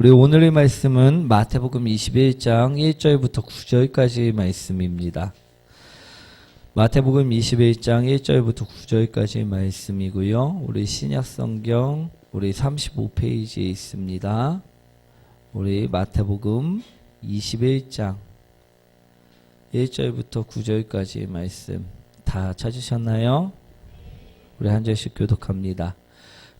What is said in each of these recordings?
우리 오늘의 말씀은 마태복음 21장 1절부터 9절까지의 말씀입니다. 마태복음 21장 1절부터 9절까지의 말씀이고요. 우리 신약성경 우리 35페이지에 있습니다. 우리 마태복음 21장 1절부터 9절까지의 말씀 다 찾으셨나요? 우리 한 절씩 교독합니다.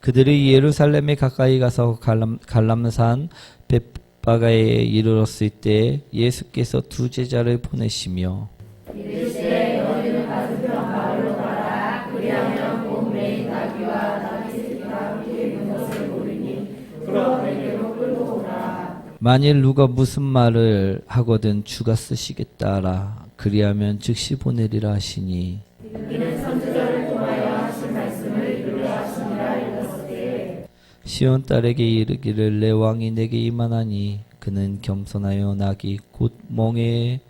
그들이 예루살렘에 가까이 가서 갈람산 벳바가에 이르렀을 때 예수께서 두 제자를 보내시며 이르시되 너희는 맞은편 마을로 가라. 그리하면 곧 메인 나귀와 나귀 새끼가 함께 있는 것을 모르니 그러 내게로 끌고 오라. 만일 누가 무슨 말을 하거든 주가 쓰시겠다라. 그리하면 즉시 보내리라 하시니 이는 선지자를 통하여 하신 말씀을 이루려 하시니라 읽었을 시온 딸에게 이르기를 내 왕이 내게 임하나니 그는 겸손하여 나귀 곧 멍에에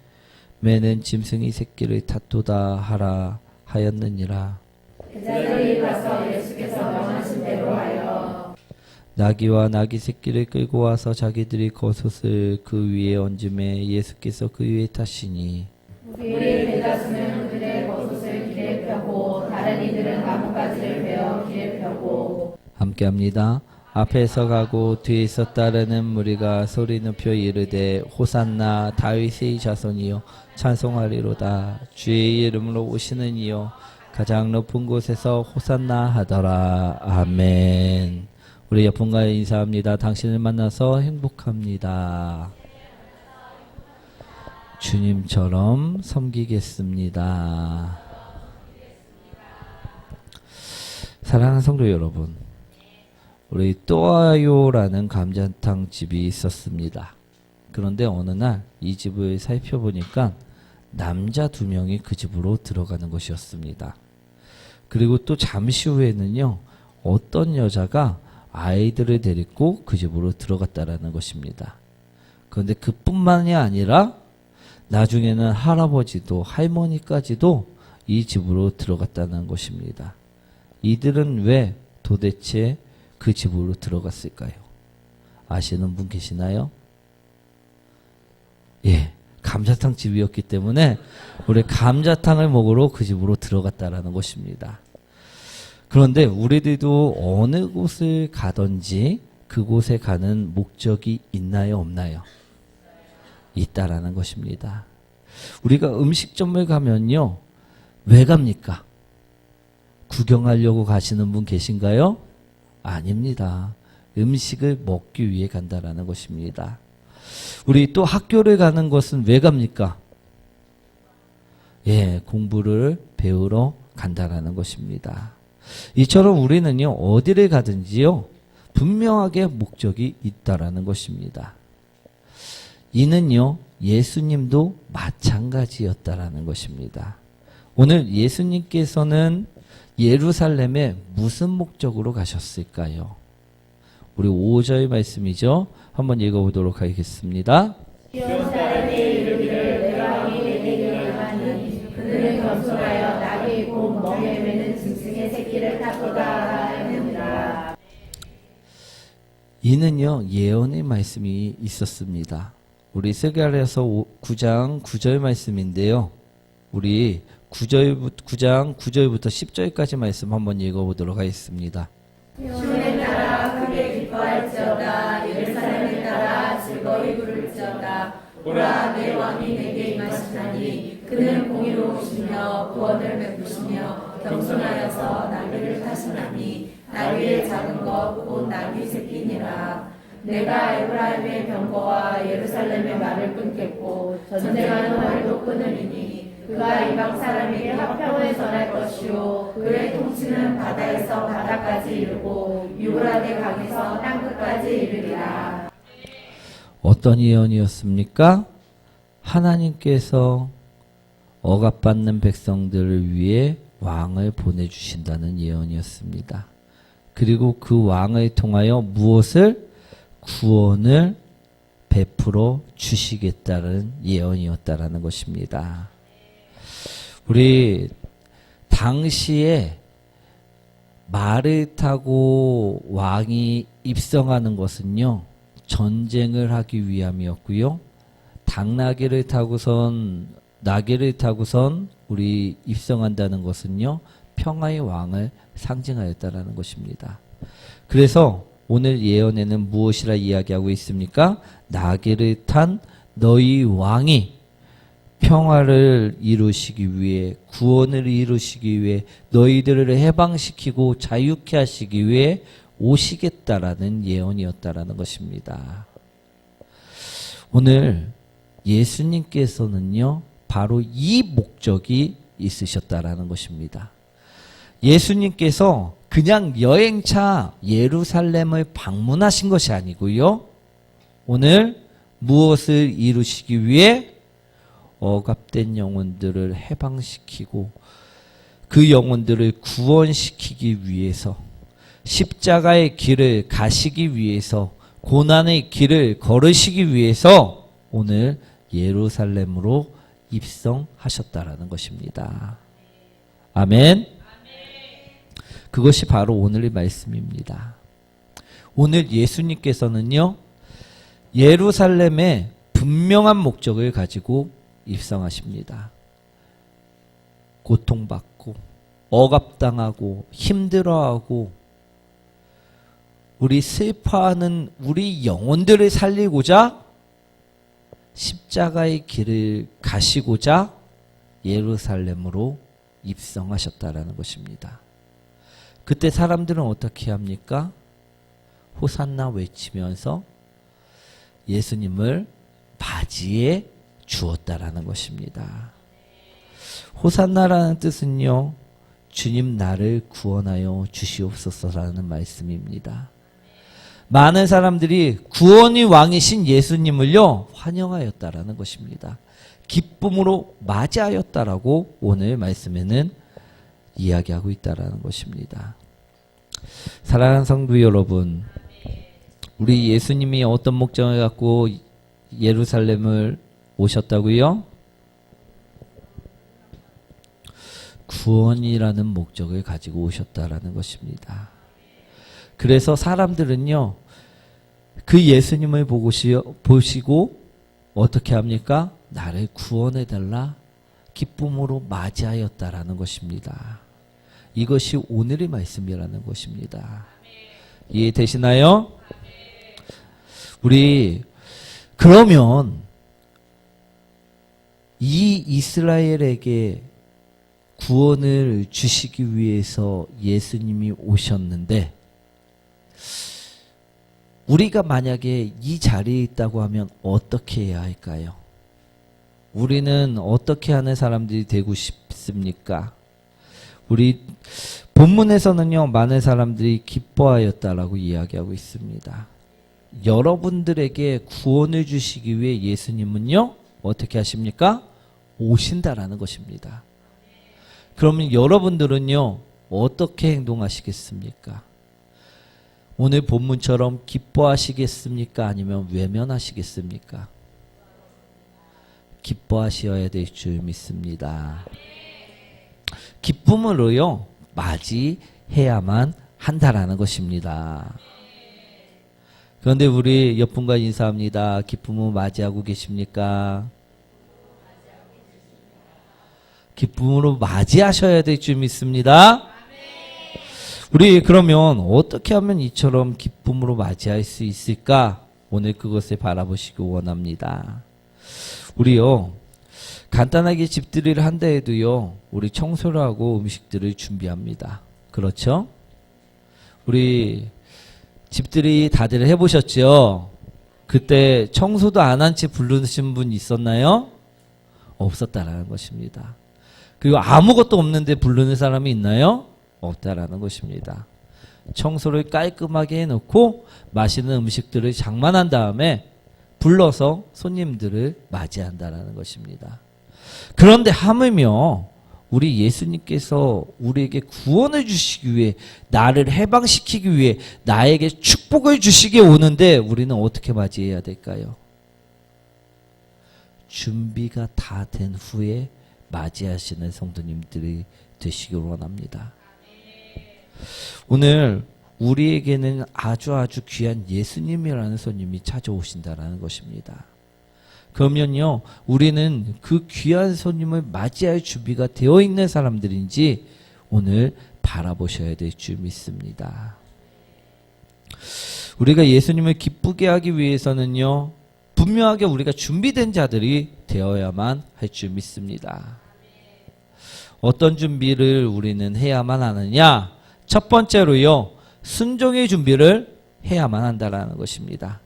매는 짐승의 새끼를 탓도다 하라 하였느니라. 제자들이 가서 예수께서 명하신 대로 하여 나귀와 나귀 새끼를 끌고 와서 자기들이 겉옷을 그 위에 얹음에 예수께서 그 위에 타시니 우리의 대다수는 그들의 겉옷을 길에 펴고 다른 이들은 나뭇가지를 베어 길에 펴고 함께합니다. 앞에서 가고 뒤에서 따르는 무리가 소리 높여 이르되 호산나 다윗의 자손이여 찬송하리로다. 주의 이름으로 오시는 이여 가장 높은 곳에서 호산나 하더라. 아멘. 우리 옆분과 인사합니다. 당신을 만나서 행복합니다. 주님처럼 섬기겠습니다. 사랑하는 성도 여러분, 우리 또아요라는 감자탕 집이 있었습니다. 그런데 어느 날 이 집을 살펴보니까 남자 2명이 그 집으로 들어가는 것이었습니다. 그리고 또 잠시 후에는요, 어떤 여자가 아이들을 데리고 그 집으로 들어갔다라는 것입니다. 그런데 그뿐만이 아니라 나중에는 할아버지도 할머니까지도 이 집으로 들어갔다는 것입니다. 이들은 왜 도대체 그 집으로 들어갔을까요? 아시는 분 계시나요? 예, 감자탕 집이었기 때문에 우리 감자탕을 먹으러 그 집으로 들어갔다라는 것입니다. 그런데 우리들도 어느 곳을 가든지 그곳에 가는 목적이 있나요, 없나요? 있다라는 것입니다. 우리가 음식점을 가면요, 왜 갑니까? 구경하려고 가시는 분 계신가요? 아닙니다. 음식을 먹기 위해 간다라는 것입니다. 우리 또 학교를 가는 것은 왜 갑니까? 예, 공부를 배우러 간다라는 것입니다. 이처럼 우리는요, 어디를 가든지요, 분명하게 목적이 있다라는 것입니다. 이는요, 예수님도 마찬가지였다라는 것입니다. 오늘 예수님께서는 예루살렘에 무슨 목적으로 가셨을까요? 우리 5절 말씀이죠. 한번 읽어보도록 하겠습니다. 시온 딸에게 이르기를 내 왕이 내게 임하니 그는 겸손하여 나귀 곧 멍에 매는 짐승의 새끼를 탔도다 하였느니라. 이는요, 예언의 말씀이 있었습니다. 우리 스가랴서 9장 9절 말씀인데요. 우리 9장 9절부터 10절까지 말씀 한번 읽어보도록 하겠습니다. 시온에 따라 크게 기뻐할지어다. 예루살렘에 따라 즐거이 부를지어다. 보라, 내 왕이 내게 임하시나니 그는 공의로우시며 구원을 베푸시며 겸손하여서 나귀를 타시나니 나귀의 작은 것 곧 나귀 새끼니라. 내가 에브라임의 병거와 예루살렘의 말을 끊겠고 전쟁하는 말도 끊으리니 그가 이방 사람에게 화평을 전할 것이요 그의 통치는 바다에서 바다까지 이르고 유브라데 강에서 땅끝까지 이르리라. 어떤 예언이었습니까? 하나님께서 억압받는 백성들을 위해 왕을 보내주신다는 예언이었습니다. 그리고 그 왕을 통하여 무엇을? 구원을 베풀어 주시겠다는 예언이었다라는 것입니다. 우리 당시에 말을 타고 왕이 입성하는 것은요, 전쟁을 하기 위함이었고요. 나귀를 타고선 우리 입성한다는 것은요, 평화의 왕을 상징하였다라는 것입니다. 그래서 오늘 예언에는 무엇이라 이야기하고 있습니까? 나귀를 탄 너희 왕이 평화를 이루시기 위해, 구원을 이루시기 위해, 너희들을 해방시키고 자유케 하시기 위해 오시겠다라는 예언이었다라는 것입니다. 오늘 예수님께서는요, 바로 이 목적이 있으셨다라는 것입니다. 예수님께서 그냥 여행차 예루살렘을 방문하신 것이 아니고요, 오늘 무엇을 이루시기 위해? 억압된 영혼들을 해방시키고 그 영혼들을 구원시키기 위해서, 십자가의 길을 가시기 위해서, 고난의 길을 걸으시기 위해서 오늘 예루살렘으로 입성하셨다라는 것입니다. 아멘. 그것이 바로 오늘의 말씀입니다. 오늘 예수님께서는요, 예루살렘에 분명한 목적을 가지고 입성하십니다. 고통받고 억압당하고 힘들어하고 우리 슬퍼하는 우리 영혼들을 살리고자 십자가의 길을 가시고자 예루살렘으로 입성하셨다라는 것입니다. 그때 사람들은 어떻게 합니까? 호산나 외치면서 예수님을 맞이해 주었다라는 것입니다. 호산나라는 뜻은요, 주님 나를 구원하여 주시옵소서라는 말씀입니다. 많은 사람들이 구원의 왕이신 예수님을요, 환영하였다라는 것입니다. 기쁨으로 맞이하였다라고 오늘 말씀에는 이야기하고 있다라는 것입니다. 사랑하는 성도 여러분, 우리 예수님이 어떤 목적을 갖고 예루살렘을 오셨다고요? 구원이라는 목적을 가지고 오셨다라는 것입니다. 그래서 사람들은요, 그 예수님을 보시고 어떻게 합니까? 나를 구원해달라 기쁨으로 맞이하였다라는 것입니다. 이것이 오늘의 말씀이라는 것입니다. 이해되시나요? 우리 그러면 이 이스라엘에게 구원을 주시기 위해서 예수님이 오셨는데, 우리가 만약에 이 자리에 있다고 하면 어떻게 해야 할까요? 우리는 어떻게 하는 사람들이 되고 싶습니까? 우리 본문에서는요, 많은 사람들이 기뻐하였다라고 이야기하고 있습니다. 여러분들에게 구원을 주시기 위해 예수님은요, 어떻게 하십니까? 오신다라는 것입니다. 그러면 여러분들은요, 어떻게 행동하시겠습니까? 오늘 본문처럼 기뻐하시겠습니까? 아니면 외면하시겠습니까? 기뻐하셔야 될 줄 믿습니다. 기쁨으로요, 맞이해야만 한다라는 것입니다. 그런데 우리 옆분과 인사합니다. 기쁨을 맞이하고 계십니까? 기쁨으로 맞이하셔야 될 줄 믿습니다. 우리 그러면 어떻게 하면 이처럼 기쁨으로 맞이할 수 있을까? 오늘 그것을 바라보시기 원합니다. 우리요, 간단하게 집들이를 한다 해도요, 우리 청소를 하고 음식들을 준비합니다. 그렇죠? 우리 집들이 다들 해보셨죠? 그때 청소도 안 한 채 부르신 분 있었나요? 없었다라는 것입니다. 그리고 아무것도 없는데 부르는 사람이 있나요? 없다라는 것입니다. 청소를 깔끔하게 해놓고 맛있는 음식들을 장만한 다음에 불러서 손님들을 맞이한다라는 것입니다. 그런데 하물며 우리 예수님께서 우리에게 구원을 주시기 위해, 나를 해방시키기 위해 나에게 축복을 주시게 오는데 우리는 어떻게 맞이해야 될까요? 준비가 다 된 후에 맞이하시는 성도님들이 되시길 원합니다. 오늘 우리에게는 아주 귀한 예수님이라는 손님이 찾아오신다라는 것입니다. 그러면요, 우리는 그 귀한 손님을 맞이할 준비가 되어 있는 사람들인지 오늘 바라보셔야 될 줄 믿습니다. 우리가 예수님을 기쁘게 하기 위해서는요, 분명하게 우리가 준비된 자들이 되어야만 할 줄 믿습니다. 어떤 준비를 우리는 해야만 하느냐? 첫 번째로요, 순종의 준비를 해야만 한다라는 것입니다.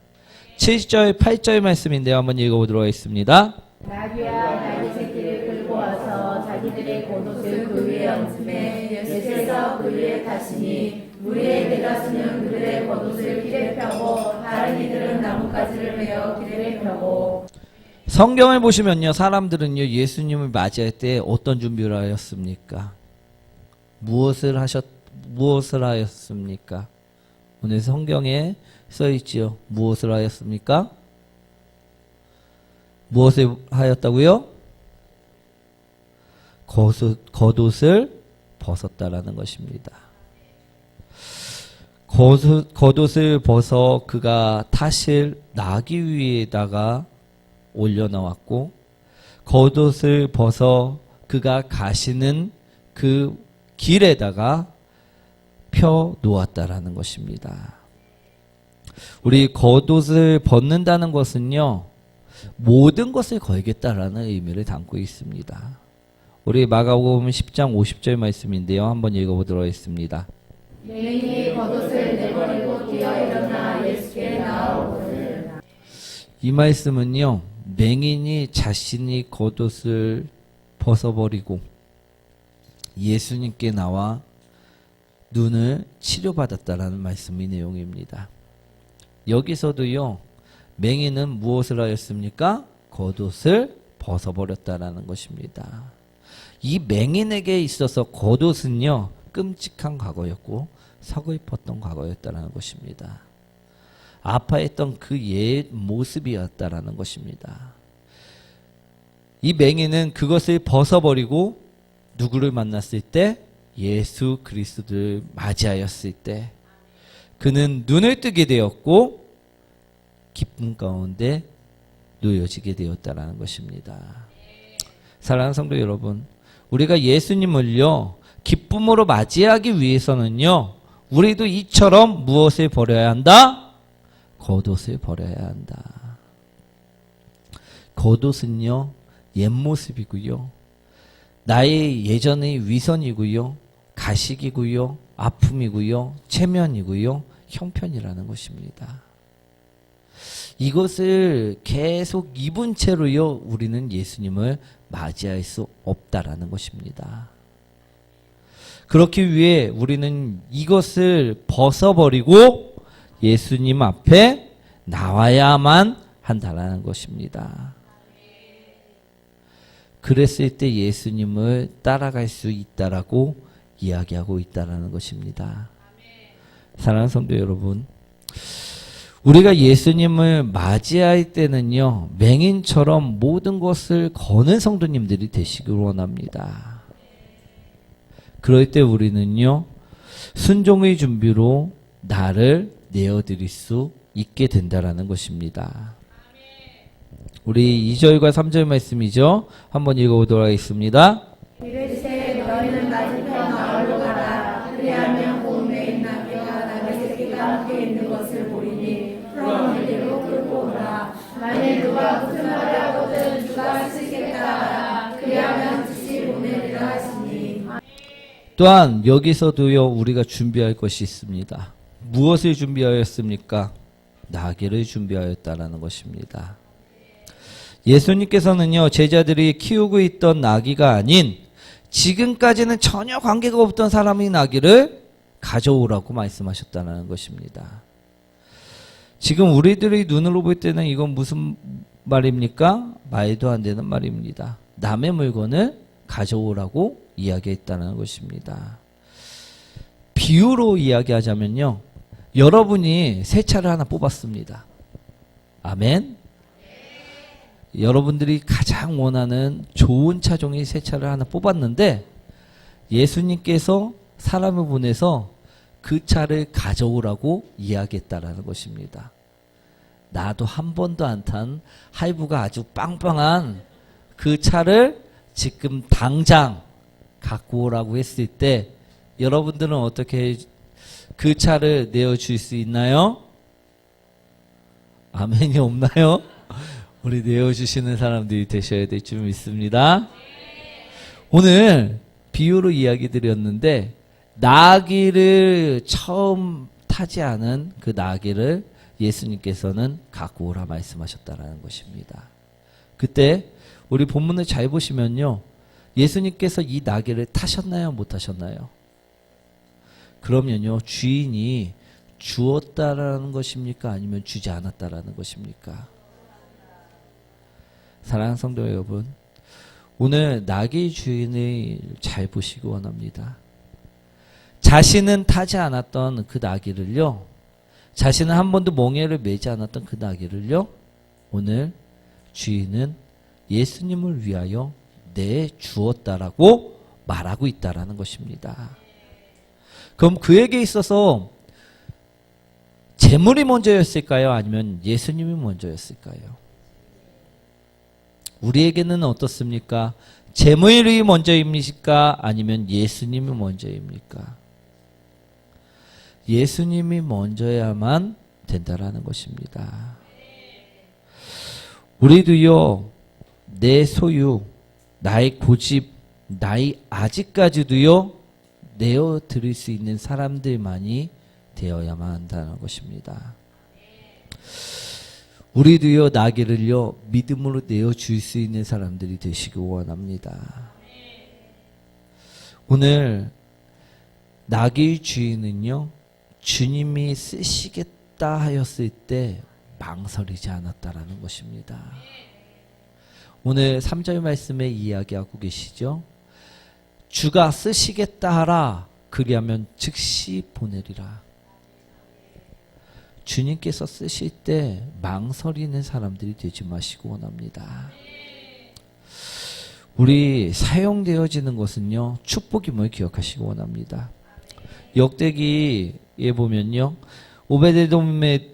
7절, 8절 말씀인데요. 한번 읽어보도록 하겠습니다. 나귀와 나귀 새끼를 끌고 와서 자기들의 겉옷을 그 위에 얹음에 예수께서 그 위에 타시니 무리의 대다수는 그들의 겉옷을 길에 펴고 다른 이들은 나뭇가지를 베어 길에 펴고. 성경을 보시면요, 사람들은요, 예수님을 맞이할 때 어떤 준비를 하였습니까? 무엇을 하였습니까? 오늘 성경에 써있지요. 무엇을 하였습니까? 무엇을 하였다고요? 겉옷을 벗었다라는 것입니다. 겉옷을 벗어 그가 타실 나귀 위에다가 올려놓았고, 겉옷을 벗어 그가 가시는 그 길에다가 펴 놓았다라는 것입니다. 우리 겉옷을 벗는다는 것은요, 모든 것을 걸겠다라는 의미를 담고 있습니다. 우리 마가복음 10장 50절 말씀인데요. 한번 읽어보도록 하겠습니다. 맹인이 겉옷을 내버리고 뛰어 일어나 예수께 나아오거늘. 이 말씀은요, 맹인이 자신이 겉옷을 벗어버리고 예수님께 나와 눈을 치료받았다라는 말씀의 내용입니다. 여기서도요, 맹인은 무엇을 하였습니까? 겉옷을 벗어버렸다라는 것입니다. 이 맹인에게 있어서 겉옷은요, 끔찍한 과거였고 서글펐던 과거였다라는 것입니다. 아파했던 그 옛 모습이었다라는 것입니다. 이 맹인은 그것을 벗어버리고 누구를 만났을 때? 예수 그리스도를 맞이하였을 때 그는 눈을 뜨게 되었고 기쁨 가운데 놓여지게 되었다라는 것입니다. 사랑하는 성도 여러분, 우리가 예수님을요, 기쁨으로 맞이하기 위해서는요, 우리도 이처럼 무엇을 버려야 한다? 겉옷을 버려야 한다. 겉옷은요, 옛 모습이고요, 나의 예전의 위선이고요, 가식이고요, 아픔이고요, 체면이고요, 형편이라는 것입니다. 이것을 계속 입은 채로요, 우리는 예수님을 맞이할 수 없다라는 것입니다. 그렇기 위해 우리는 이것을 벗어버리고 예수님 앞에 나와야만 한다라는 것입니다. 그랬을 때 예수님을 따라갈 수 있다라고 이야기하고 있다라는 것입니다. 사랑하는 성도 여러분, 우리가 예수님을 맞이할 때는요, 맹인처럼 모든 것을 거는 성도님들이 되시길 원합니다. 그럴 때 우리는요, 순종의 준비로 나를 내어드릴 수 있게 된다라는 것입니다. 우리 2절과 3절 말씀이죠. 한번 읽어보도록 하겠습니다. 이르시되 너희는 맞은편 마을로 가라. 그리하면 곧 맹인 나귀와 나귀 새끼가 함께 있는 것을 보리니 그럼 이리로 끌고 오라. 만일 누가 무슨 말을 하거든 주가 쓰시겠다 하라. 그리하면 즉시 보내리라 하시니. 또한 여기서도요, 우리가 준비할 것이 있습니다. 무엇을 준비하였습니까? 나귀를 준비하였다라는 것입니다. 예수님께서는요, 제자들이 키우고 있던 나귀가 아닌 지금까지는 전혀 관계가 없던 사람의 나귀를 가져오라고 말씀하셨다는 것입니다. 지금 우리들의 눈으로 볼 때는 이건 무슨 말입니까? 말도 안 되는 말입니다. 남의 물건을 가져오라고 이야기했다는 것입니다. 비유로 이야기하자면요, 여러분이 새 차를 하나 뽑았습니다. 아멘. 여러분들이 가장 원하는 좋은 차종의 새 차를 하나 뽑았는데 예수님께서 사람을 보내서 그 차를 가져오라고 이야기했다라는 것입니다. 나도 한 번도 안 탄 하이브가 아주 빵빵한 그 차를 지금 당장 갖고 오라고 했을 때 여러분들은 어떻게 그 차를 내어줄 수 있나요? 아멘이 없나요? 우리 내어주시는 사람들이 되셔야 될 줄 믿습니다. 오늘 비유로 이야기 드렸는데 나귀를 처음 타지 않은 그 나귀를 예수님께서는 갖고 오라 말씀하셨다라는 것입니다. 그때 우리 본문을 잘 보시면요. 예수님께서 이 나귀를 타셨나요? 못 타셨나요? 그러면요. 주인이 주었다라는 것입니까? 아니면 주지 않았다라는 것입니까? 사랑하는 성도 여러분, 오늘 나귀 주인을 잘 보시기 원합니다. 자신은 타지 않았던 그 나귀를요, 자신은 한 번도 멍에를 매지 않았던 그 나귀를요, 오늘 주인은 예수님을 위하여 내주었다라고 말하고 있다라는 것입니다. 그럼 그에게 있어서 재물이 먼저였을까요? 아니면 예수님이 먼저였을까요? 우리에게는 어떻습니까? 재물이 먼저입니까? 아니면 예수님이 먼저입니까? 예수님이 먼저야만 된다라는 것입니다. 우리도요, 내 소유, 나의 고집, 나의 아직까지도요, 내어드릴 수 있는 사람들만이 되어야만 한다는 것입니다. 우리도요, 나귀를요, 믿음으로 내어줄 수 있는 사람들이 되시기 원합니다. 오늘 나귀의 주인은요, 주님이 쓰시겠다 하였을 때 망설이지 않았다라는 것입니다. 오늘 3절 말씀에 이야기하고 계시죠. 주가 쓰시겠다 하라. 그리하면 즉시 보내리라. 주님께서 쓰실 때 망설이는 사람들이 되지 마시고 원합니다. 우리 사용되어지는 것은요, 축복임을 기억하시기 원합니다. 역대기에 보면요, 오베데돔에게도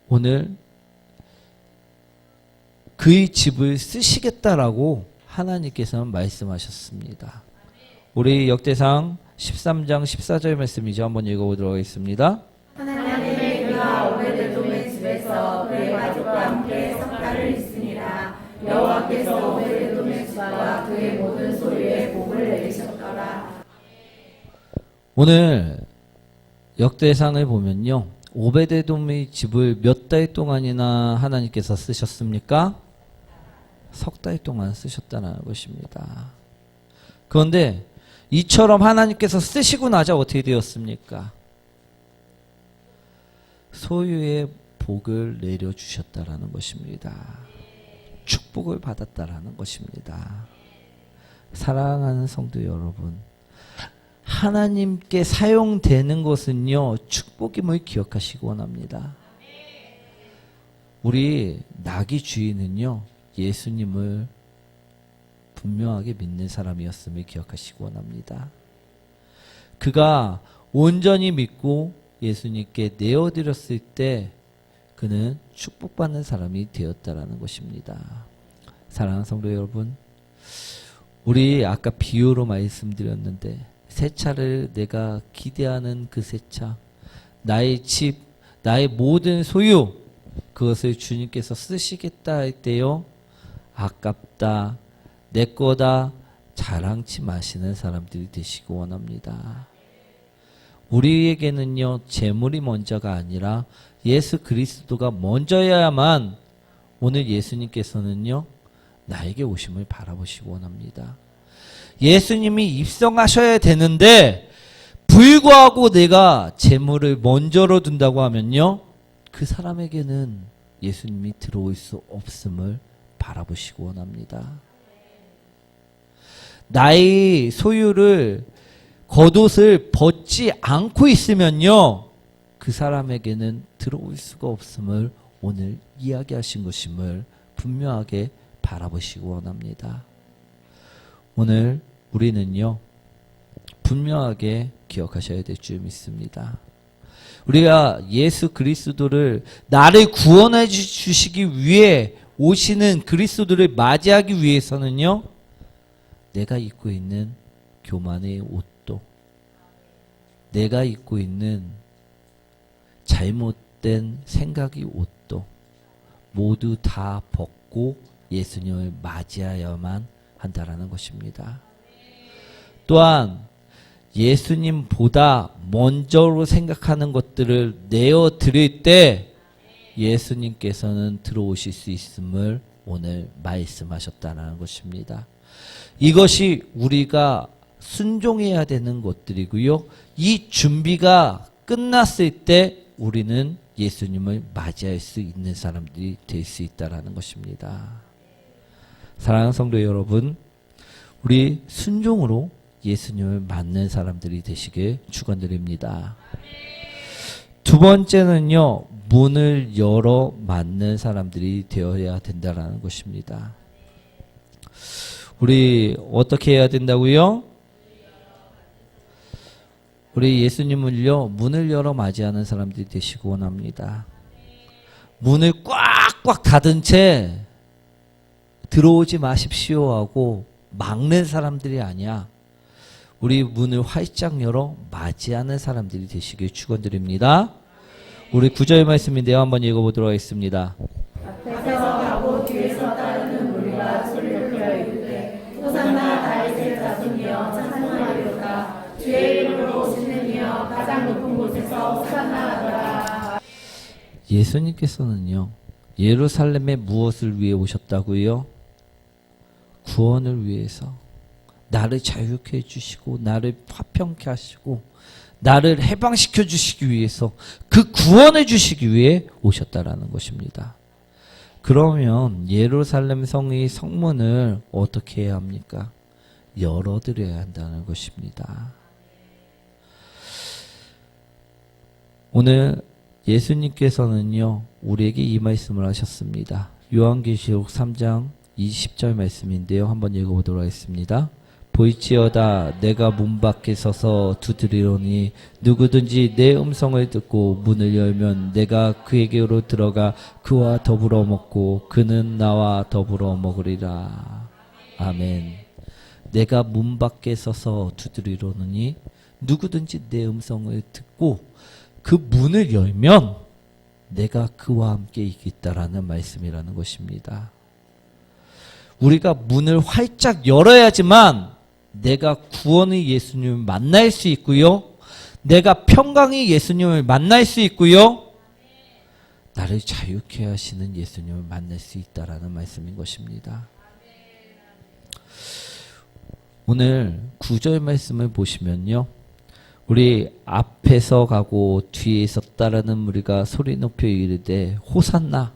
오늘 그의 집을 쓰시겠다라고 하나님께서는 말씀하셨습니다. 우리 역대상 13장 14절 말씀이죠. 한번 읽어보도록 하겠습니다. 하나님의 그가 오베데돔의 집에서 그의 가족과 함께 석 달을 있으니라. 여호와께서 오베데돔의 집과 그의 모든 소유에 복을 내리셨더라. 오늘 역대상을 보면요, 오베데돔의 집을 몇 달 동안이나 하나님께서 쓰셨습니까? 석 달 동안 쓰셨다는 것입니다. 그런데 이처럼 하나님께서 쓰시고 나자 어떻게 되었습니까? 소유의 복을 내려주셨다라는 것입니다. 축복을 받았다라는 것입니다. 사랑하는 성도 여러분, 하나님께 사용되는 것은요, 축복임을 기억하시기 원합니다. 우리 나귀 주인은요, 예수님을 분명하게 믿는 사람이었음을 기억하시기 원합니다. 그가 온전히 믿고 예수님께 내어드렸을 때 그는 축복받는 사람이 되었다라는 것입니다. 사랑하는 성도 여러분, 우리 아까 비유로 말씀드렸는데 새 차를 내가 기대하는 그 새 차, 나의 집, 나의 모든 소유, 그것을 주님께서 쓰시겠다 할 때요, 아깝다, 내 거다, 자랑치 마시는 사람들이 되시기 원합니다. 우리에게는요, 재물이 먼저가 아니라 예수 그리스도가 먼저여야만 오늘 예수님께서는요, 나에게 오심을 바라보시기 원합니다. 예수님이 입성하셔야 되는데 불구하고 내가 재물을 먼저로 둔다고 하면요, 그 사람에게는 예수님이 들어올 수 없음을 바라보시기 원합니다. 나의 소유를, 겉옷을 벗지 않고 있으면요, 그 사람에게는 들어올 수가 없음을 오늘 이야기하신 것임을 분명하게 바라보시기 원합니다. 오늘 우리는요, 분명하게 기억하셔야 될 줄 믿습니다. 우리가 예수 그리스도를 나를 구원해 주시기 위해 오시는 그리스도를 맞이하기 위해서는요, 내가 입고 있는 교만의 옷도, 내가 입고 있는 잘못된 생각의 옷도 모두 다 벗고 예수님을 맞이하여야만 한다라는 것입니다. 또한 예수님보다 먼저로 생각하는 것들을 내어 드릴 때 예수님께서는 들어오실 수 있음을 오늘 말씀하셨다는 것입니다. 이것이 우리가 순종해야 되는 것들이고요. 이 준비가 끝났을 때 우리는 예수님을 맞이할 수 있는 사람들이 될 수 있다는 것입니다. 사랑하는 성도 여러분, 우리 순종으로 예수님을 맞는 사람들이 되시길 축원드립니다. 두 번째는요, 문을 열어 맞는 사람들이 되어야 된다는 것입니다. 우리 어떻게 해야 된다고요? 우리 예수님을요, 문을 열어 맞이하는 사람들이 되시고 원합니다. 문을 꽉꽉 닫은 채 들어오지 마십시오 하고 막는 사람들이 아니야. 우리 문을 활짝 열어 맞이하는 사람들이 되시길 축원드립니다. 우리 9절 말씀인데요. 한번 읽어보도록 하겠습니다. 앞에서 가고 뒤에서 따르는 무리가 소리를 내어 이르되 호산나 다윗의 자손이여 찬송하리로다. 주의 이름으로 오시는 이여 가장 높은 곳에서 호산나 하더라. 예수님께서는요, 예루살렘에 무엇을 위해 오셨다고요? 구원을 위해서. 나를 자유케 해주시고 나를 화평케 하시고 나를 해방시켜 주시기 위해서, 그 구원해 주시기 위해 오셨다라는 것입니다. 그러면 예루살렘 성의 성문을 어떻게 해야 합니까? 열어드려야 한다는 것입니다. 오늘 예수님께서는요, 우리에게 이 말씀을 하셨습니다. 요한계시록 3장 20절 말씀인데요. 한번 읽어보도록 하겠습니다. 보이지어다 내가 문 밖에 서서 두드리노니 누구든지 내 음성을 듣고 문을 열면 내가 그에게로 들어가 그와 더불어 먹고 그는 나와 더불어 먹으리라. 아멘. 내가 문 밖에 서서 두드리노니 누구든지 내 음성을 듣고 그 문을 열면 내가 그와 함께 있겠다라는 말씀이라는 것입니다. 우리가 문을 활짝 열어야지만 내가 구원의 예수님을 만날 수 있고요. 내가 평강의 예수님을 만날 수 있고요. 나를 자유케 하시는 예수님을 만날 수 있다라는 말씀인 것입니다. 오늘 9절 말씀을 보시면요. 우리 앞에서 가고 뒤에서 따르는 무리가 소리 높여 이르되 호산나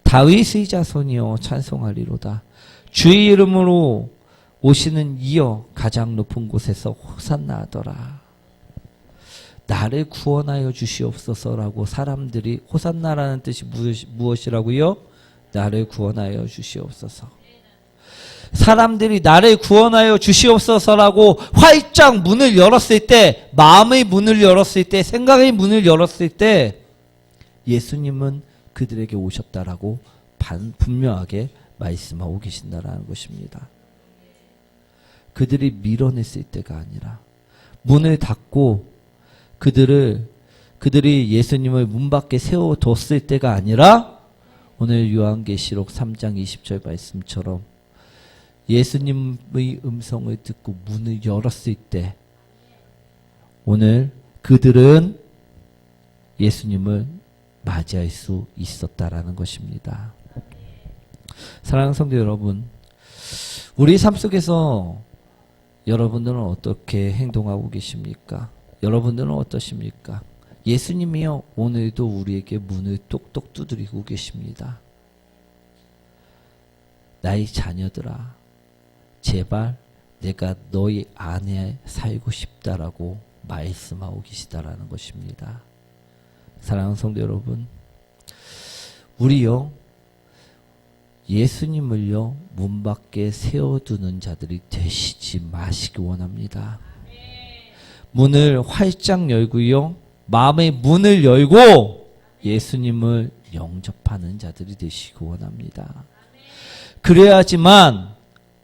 다윗의 자손이여 찬송하리로다. 주의 이름으로 오시는 이여 가장 높은 곳에서 호산나 하더라. 나를 구원하여 주시옵소서라고 사람들이, 호산나라는 뜻이 무엇이라고요? 나를 구원하여 주시옵소서. 사람들이 나를 구원하여 주시옵소서라고 활짝 문을 열었을 때, 마음의 문을 열었을 때, 생각의 문을 열었을 때 예수님은 그들에게 오셨다라고 분명하게 말씀하고 계신다라는 것입니다. 그들이 밀어냈을 때가 아니라 문을 닫고 그들이 예수님을 문 밖에 세워뒀을 때가 아니라 오늘 요한계시록 3장 20절 말씀처럼 예수님의 음성을 듣고 문을 열었을 때 오늘 그들은 예수님을 맞이할 수 있었다라는 것입니다. 사랑하는 성도 여러분, 우리 삶 속에서 여러분들은 어떻게 행동하고 계십니까? 여러분들은 어떠십니까? 예수님이요, 오늘도 우리에게 문을 똑똑 두드리고 계십니다. 나의 자녀들아, 제발 내가 너희 안에 살고 싶다라고 말씀하고 계시다라는 것입니다. 사랑하는 성도 여러분, 우리요, 예수님을요, 문 밖에 세워두는 자들이 되시지 마시기 원합니다. 문을 활짝 열고요. 마음의 문을 열고 예수님을 영접하는 자들이 되시기 원합니다. 그래야지만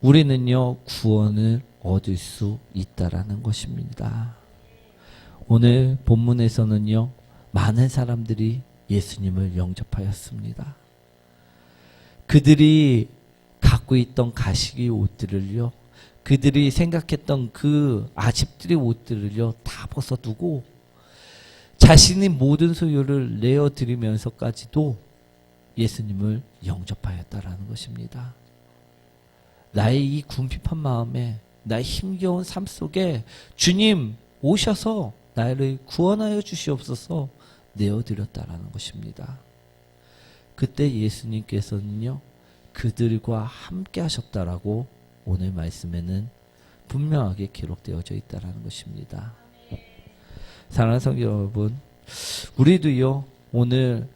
우리는요, 구원을 얻을 수 있다라는 것입니다. 오늘 본문에서는요, 많은 사람들이 예수님을 영접하였습니다. 그들이 갖고 있던 가시기 옷들을요, 그들이 생각했던 그 아집들의 옷들을요, 다 벗어두고 자신의 모든 소유를 내어드리면서까지도 예수님을 영접하였다라는 것입니다. 나의 이 궁핍한 마음에, 나의 힘겨운 삶 속에 주님 오셔서 나를 구원하여 주시옵소서 내어드렸다라는 것입니다. 그때 예수님께서는요, 그들과 함께 하셨다라고 오늘 말씀에는 분명하게 기록되어져 있다라는 것입니다. 사랑하는 성도 여러분, 우리도요, 오늘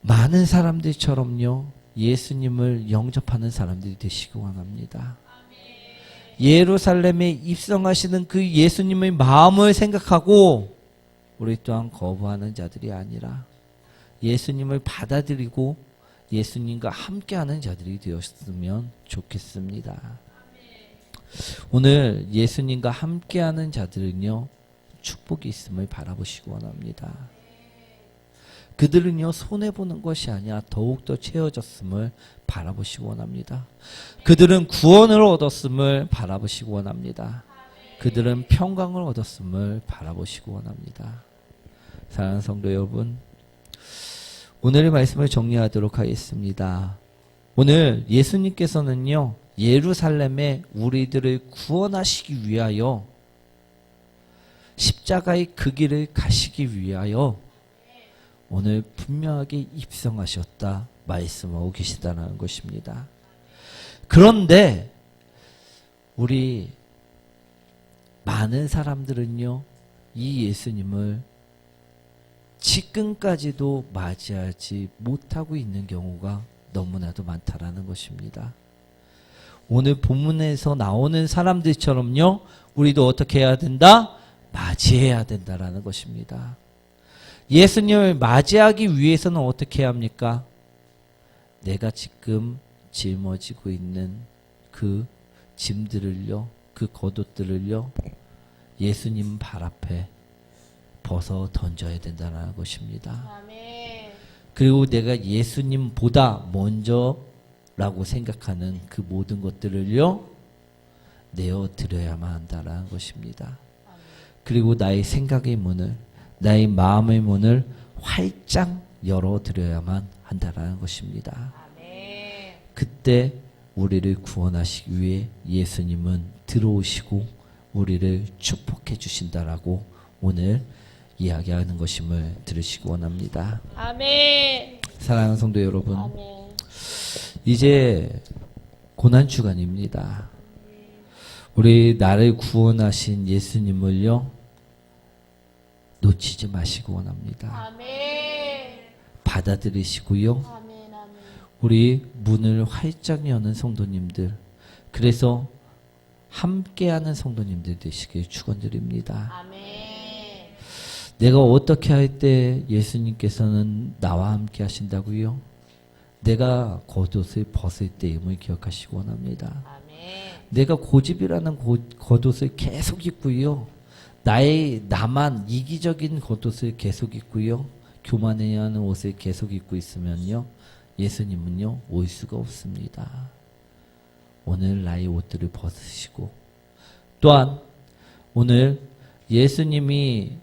많은 사람들처럼요, 예수님을 영접하는 사람들이 되시기 원합니다. 예루살렘에 입성하시는 그 예수님의 마음을 생각하고 우리 또한 거부하는 자들이 아니라 예수님을 받아들이고 예수님과 함께하는 자들이 되었으면 좋겠습니다. 오늘 예수님과 함께하는 자들은요, 축복이 있음을 바라보시기 원합니다. 그들은요, 손해보는 것이 아니라 더욱더 채워졌음을 바라보시기 원합니다. 그들은 구원을 얻었음을 바라보시기 원합니다. 그들은 평강을 얻었음을 바라보시기 원합니다. 사랑하는 성도 여러분, 오늘의 말씀을 정리하도록 하겠습니다. 오늘 예수님께서는요, 예루살렘에 우리들을 구원하시기 위하여 십자가의 그 길을 가시기 위하여 오늘 분명하게 입성하셨다 말씀하고 계시다는 것입니다. 그런데 우리 많은 사람들은요, 이 예수님을 지금까지도 맞이하지 못하고 있는 경우가 너무나도 많다라는 것입니다. 오늘 본문에서 나오는 사람들처럼요, 우리도 어떻게 해야 된다? 맞이해야 된다라는 것입니다. 예수님을 맞이하기 위해서는 어떻게 해야 합니까? 내가 지금 짊어지고 있는 그 짐들을요, 그 겉옷들을요, 예수님 발 앞에 벗어 던져야 된다는 것입니다. 아멘. 그리고 내가 예수님보다 먼저라고 생각하는 그 모든 것들을요, 내어드려야만 한다는 것입니다. 그리고 나의 생각의 문을, 나의 마음의 문을 활짝 열어드려야만 한다는 것입니다. 아멘. 그때 우리를 구원하시기 위해 예수님은 들어오시고 우리를 축복해 주신다라고 오늘 이야기하는 것임을 들으시기 원합니다. 아멘. 사랑하는 성도 여러분, 아멘. 이제 고난주간입니다. 우리 나를 구원하신 예수님을요, 놓치지 마시기 원합니다. 아멘. 받아들이시고요, 아멘. 아멘. 우리 문을 활짝 여는 성도님들, 그래서 함께하는 성도님들 되시길 축원드립니다. 아멘. 내가 어떻게 할 때 예수님께서는 나와 함께 하신다고요? 내가 겉옷을 벗을 때임을 기억하시기 원합니다. 아멘. 내가 고집이라는 겉옷을 계속 입고요, 나만 이기적인 겉옷을 계속 입고요, 교만해야 하는 옷을 계속 입고 있으면요, 예수님은요, 올 수가 없습니다. 오늘 나의 옷들을 벗으시고, 또한 오늘 예수님이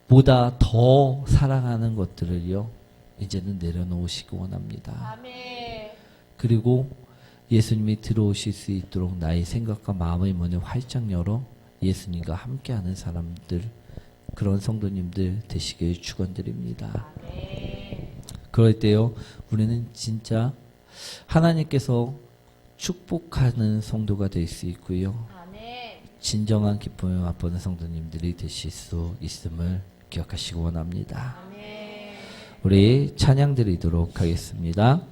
보다 더 사랑하는 것들을요, 이제는 내려놓으시기 원합니다. 아멘. 그리고 예수님이 들어오실 수 있도록 나의 생각과 마음의 문을 활짝 열어 예수님과 함께하는 사람들, 그런 성도님들 되시길 축원드립니다. 아멘. 그럴 때요, 우리는 진짜 하나님께서 축복하는 성도가 될 수 있고요, 아멘. 진정한 기쁨을 맛보는 성도님들이 되실 수 있음을 기억하시기 원합니다. 아멘. 우리 찬양 드리도록 하겠습니다.